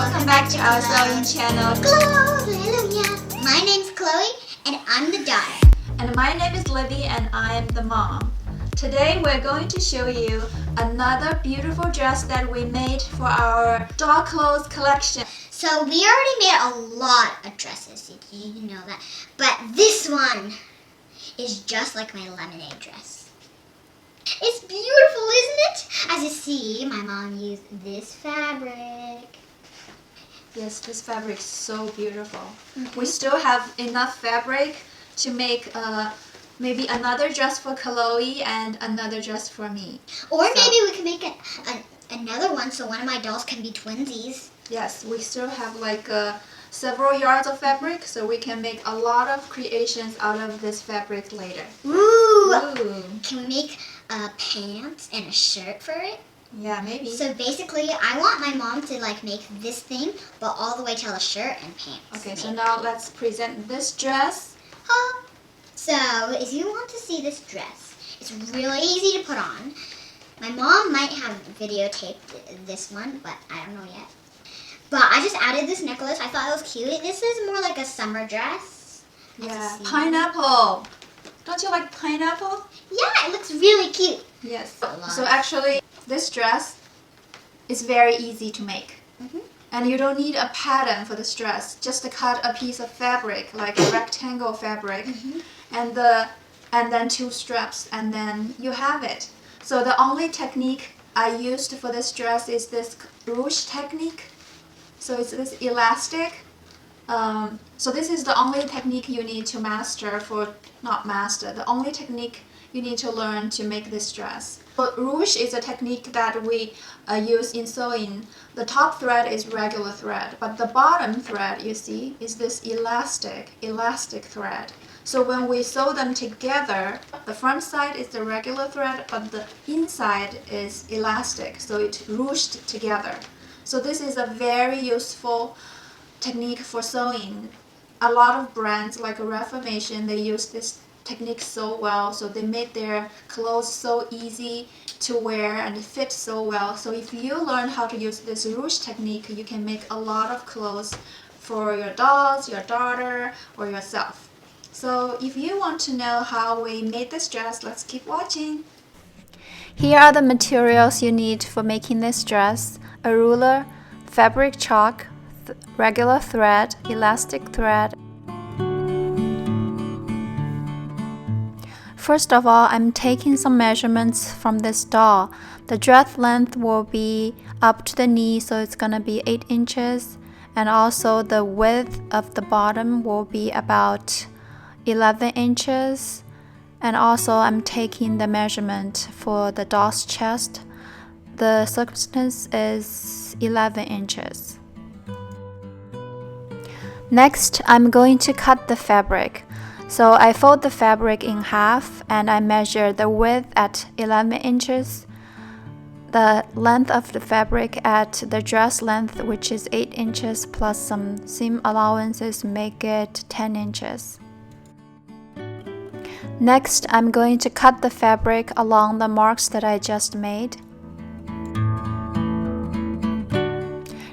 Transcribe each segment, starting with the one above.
Welcome back to our sewing channel. Hallelujah. My name's Chloe and I'm the daughter. And my name is Livy and I am the mom. Today we're going to show you another beautiful dress that we made for our doll clothes collection. So we already made a lot of dresses, you know that. But this one is just like my lemonade dress. It's beautiful, isn't it? As you see, my mom used this fabric. Yes, this fabric is so beautiful. We still have enough fabric to make maybe another dress for Chloe and another dress for me. Or maybe we can make another one so one of my dolls can be twinsies. Yes, we still have like several yards of fabric, so we can make a lot of creations out of this fabric later. Ooh! Can we make pants and a shirt for it? Yeah, maybe. So basically, I want my mom to make this thing, but all the way to the shirt and pants. Okay, so now let's present this dress. So if you want to see this dress, it's really easy to put on. My mom might have videotaped this one, but I don't know yet. But I just added this necklace. I thought it was cute. This is more like a summer dress. Yeah, pineapple. Don't you like pineapple? Yeah, it looks really cute. Yes. So actually, this dress is very easy to make. And you don't need a pattern for this dress. Just to cut a piece of fabric, like a rectangle fabric, and then 2 straps, and then you have it. So the only technique I used for this dress is this ruche technique. So it's this elastic. So this is the only technique you need to the only technique you need to learn to make this dress. But ruche is a technique that we use in sewing. The top thread is regular thread, but the bottom thread, you see, is this elastic thread. So when we sew them together, the front side is the regular thread, but the inside is elastic, so it's ruched together. So this is a very useful technique for sewing. A lot of brands like Reformation, they use this technique so well, so they made their clothes so easy to wear and fit so well. So if you learn how to use this ruche technique, you can make a lot of clothes for your dolls, your daughter, or yourself. So if you want to know how we made this dress, let's keep watching. Here are the materials you need for making this dress: a ruler, fabric chalk, regular thread, elastic thread. First of all, I'm taking some measurements from this doll. The dress length will be up to the knee, so it's gonna be 8 inches. And also the width of the bottom will be about 11 inches. And also I'm taking the measurement for the doll's chest. The circumference is 11 inches. Next, I'm going to cut the fabric. So I fold the fabric in half and I measure the width at 11 inches, the length of the fabric at the dress length, which is 8 inches, plus some seam allowances make it 10 inches. Next, I'm going to cut the fabric along the marks that I just made.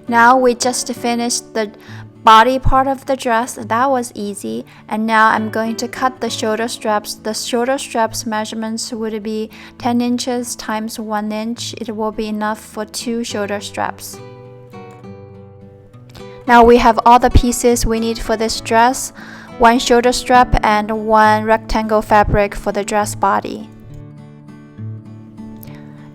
Now we just finished the body part of the dress. That was easy. And now I'm going to cut the shoulder straps. The shoulder straps measurements would be 10 inches times 1 inch. It will be enough for 2 shoulder straps. Now we have all the pieces we need for this dress: 1 shoulder strap and 1 rectangle fabric for the dress body.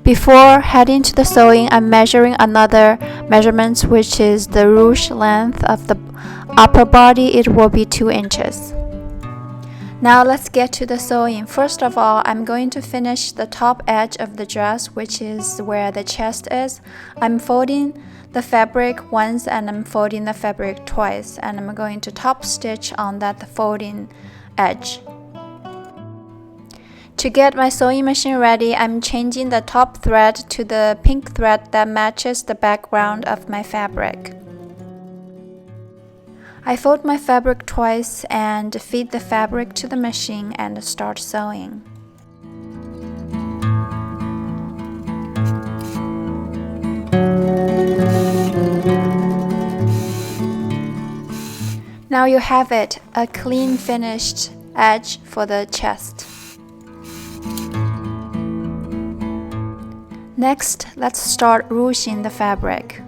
Before heading to the sewing, I'm measuring another measurement, which is the ruche length of the upper body. It will be 2 inches. Now let's get to the sewing. First of all, I'm going to finish the top edge of the dress, which is where the chest is. I'm folding the fabric once and I'm folding the fabric twice, and I'm going to top stitch on that folding edge. To get my sewing machine ready, I'm changing the top thread to the pink thread that matches the background of my fabric. I fold my fabric twice and feed the fabric to the machine and start sewing. Now you have it, a clean finished edge for the chest. Next, let's start ruching the fabric.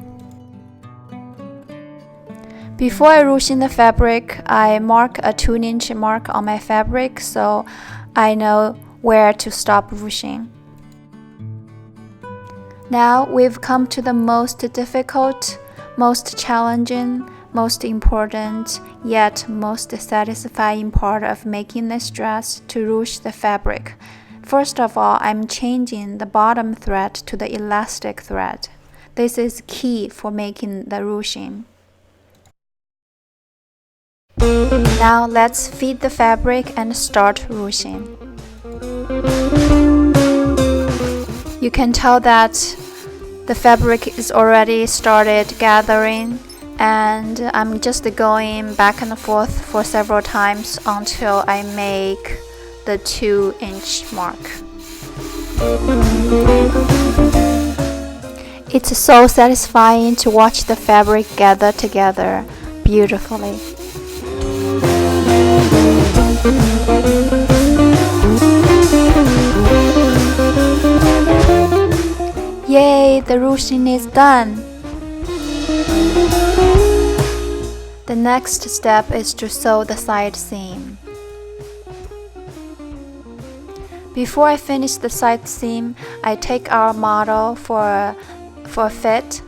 Before I ruching the fabric, I mark a 2-inch mark on my fabric so I know where to stop ruching. Now we've come to the most difficult, most challenging, most important, yet most satisfying part of making this dress, to ruch the fabric. First of all, I'm changing the bottom thread to the elastic thread. This is key for making the ruching. Now let's feed the fabric and start ruching. You can tell that the fabric is already started gathering, and I'm just going back and forth for several times until I make the 2-inch mark. It's so satisfying to watch the fabric gather together beautifully. Yay, the ruching is done! The next step is to sew the side seam. Before I finish the side seam, I take our model for a fit.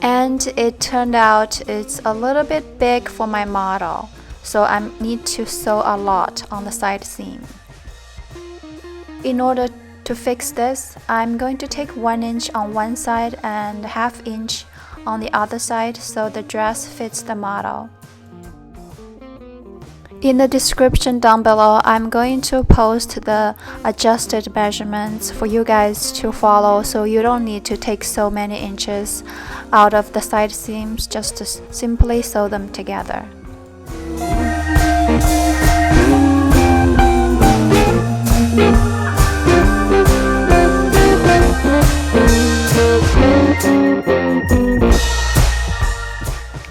And it turned out it's a little bit big for my model, so I need to sew a lot on the side seam. In order to fix this, I'm going to take 1 inch on one side and 1/2 inch on the other side so the dress fits the model. In the description down below, I'm going to post the adjusted measurements for you guys to follow, so you don't need to take so many inches out of the side seams, just to simply sew them together.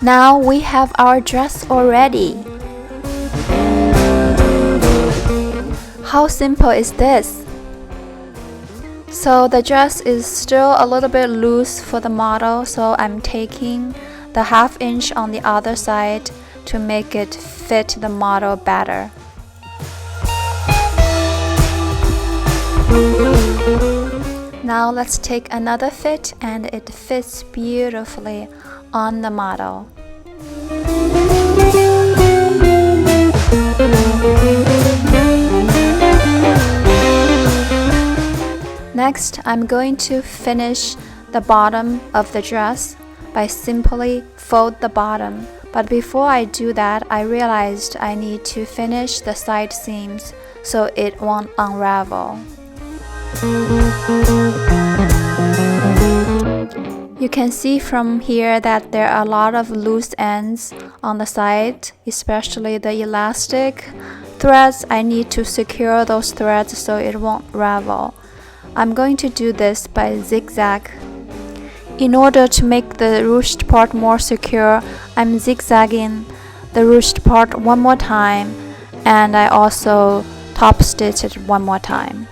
Now we have our dress already. How simple is this? So the dress is still a little bit loose for the model, so I'm taking the 1/2 inch on the other side to make it fit the model better. Now let's take another fit, and it fits beautifully on the model. Next, I'm going to finish the bottom of the dress by simply fold the bottom. But before I do that, I realized I need to finish the side seams so it won't unravel. You can see from here that there are a lot of loose ends on the side, especially the elastic threads. I need to secure those threads so it won't ravel. I'm going to do this by zigzag. In order to make the ruched part more secure, I'm zigzagging the ruched part one more time, and I also top stitch it one more time.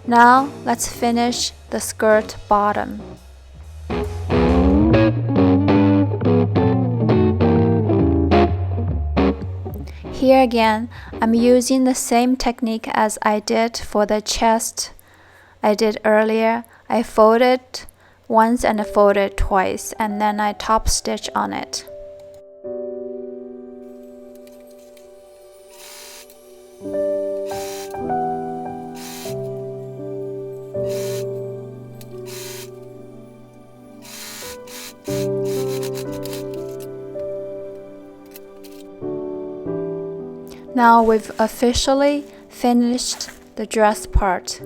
Now let's finish the skirt bottom. Here again, I'm using the same technique as I did for the chest I did earlier. I folded once and I folded twice, and then I top stitch on it. Now we've officially finished the dress part.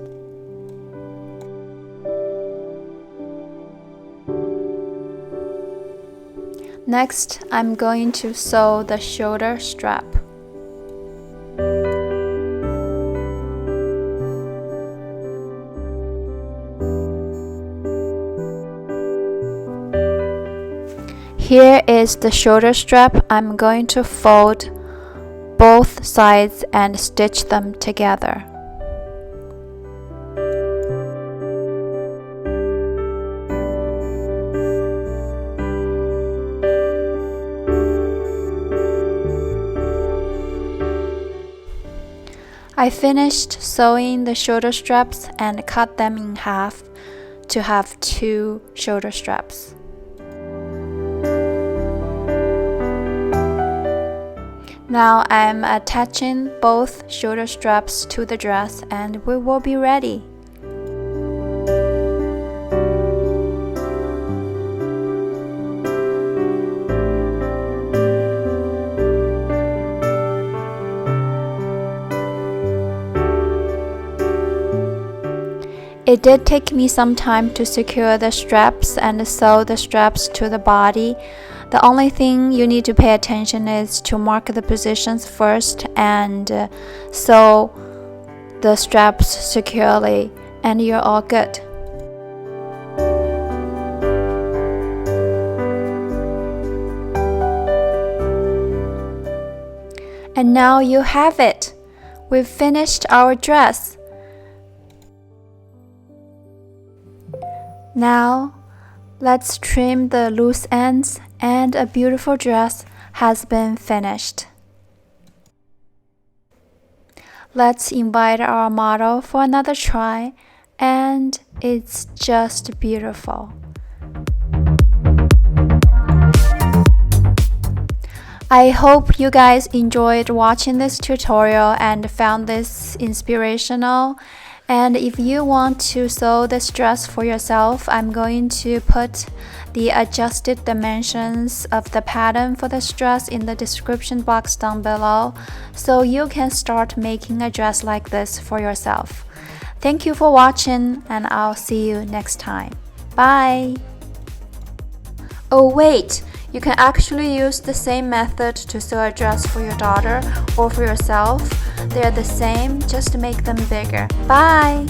Next, I'm going to sew the shoulder strap. Here is the shoulder strap. I'm going to fold both sides and stitch them together. I finished sewing the shoulder straps and cut them in half to have 2 shoulder straps. Now I'm attaching both shoulder straps to the dress and we will be ready. It did take me some time to secure the straps and sew the straps to the body. The only thing you need to pay attention is to mark the positions first and sew the straps securely, and you're all good. And now you have it. We've finished our dress. Now, let's trim the loose ends and a beautiful dress has been finished. Let's invite our model for another try, and it's just beautiful. I hope you guys enjoyed watching this tutorial and found this inspirational. And if you want to sew this dress for yourself, I'm going to put the adjusted dimensions of the pattern for this dress in the description box down below, so you can start making a dress like this for yourself. Thank you for watching, and I'll see you next time. Bye! Oh wait! You can actually use the same method to sew a dress for your daughter or for yourself. They're the same, just make them bigger. Bye!